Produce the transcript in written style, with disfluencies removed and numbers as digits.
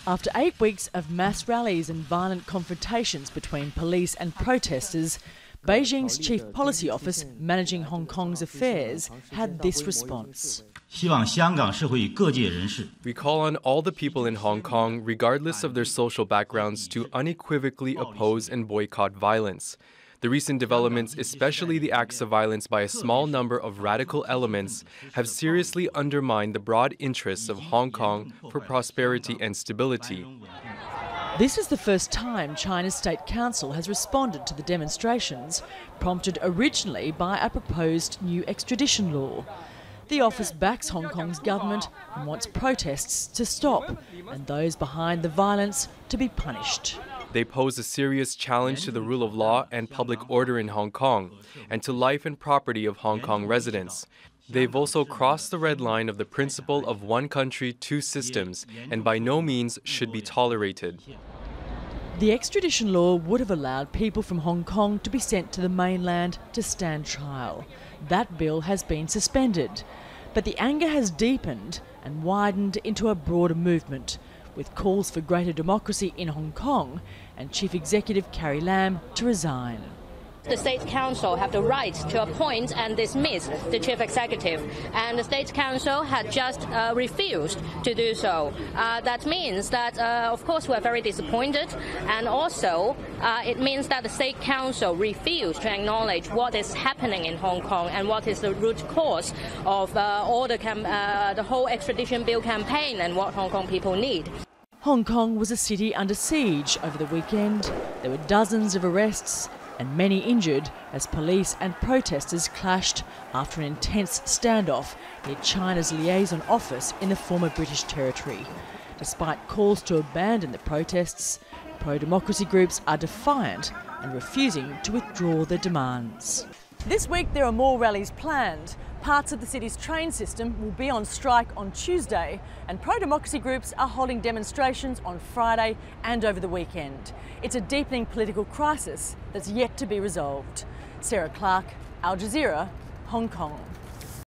After 8 weeks of mass rallies and violent confrontations between police and protesters, Beijing's Chief Policy Office managing Hong Kong's affairs had this response. We call on all the people in Hong Kong, regardless of their social backgrounds, to unequivocally oppose and boycott violence. The recent developments, especially the acts of violence by a small number of radical elements, have seriously undermined the broad interests of Hong Kong for prosperity and stability. This is the first time China's State Council has responded to the demonstrations, prompted originally by a proposed new extradition law. The office backs Hong Kong's government and wants protests to stop and those behind the violence to be punished. They pose a serious challenge to the rule of law and public order in Hong Kong and to life and property of Hong Kong residents. They've also crossed the red line of the principle of one country, two systems, and by no means should be tolerated. The extradition law would have allowed people from Hong Kong to be sent to the mainland to stand trial. That bill has been suspended. But the anger has deepened and widened into a broader movement, with calls for greater democracy in Hong Kong and Chief Executive Carrie Lam to resign. The State Council have the right to appoint and dismiss the Chief Executive, and the State Council had just refused to do so. That means that, of course, we are very disappointed, and also it means that the State Council refused to acknowledge what is happening in Hong Kong and what is the root cause of all the whole extradition bill campaign and what Hong Kong people need. Hong Kong was a city under siege over the weekend. There were dozens of arrests and many injured as police and protesters clashed after an intense standoff near China's liaison office in the former British territory. Despite calls to abandon the protests, pro-democracy groups are defiant and refusing to withdraw their demands. This week there are more rallies planned. Parts of the city's train system will be on strike on Tuesday, and pro-democracy groups are holding demonstrations on Friday and over the weekend. It's a deepening political crisis that's yet to be resolved. Clarke, Al Jazeera, Hong Kong.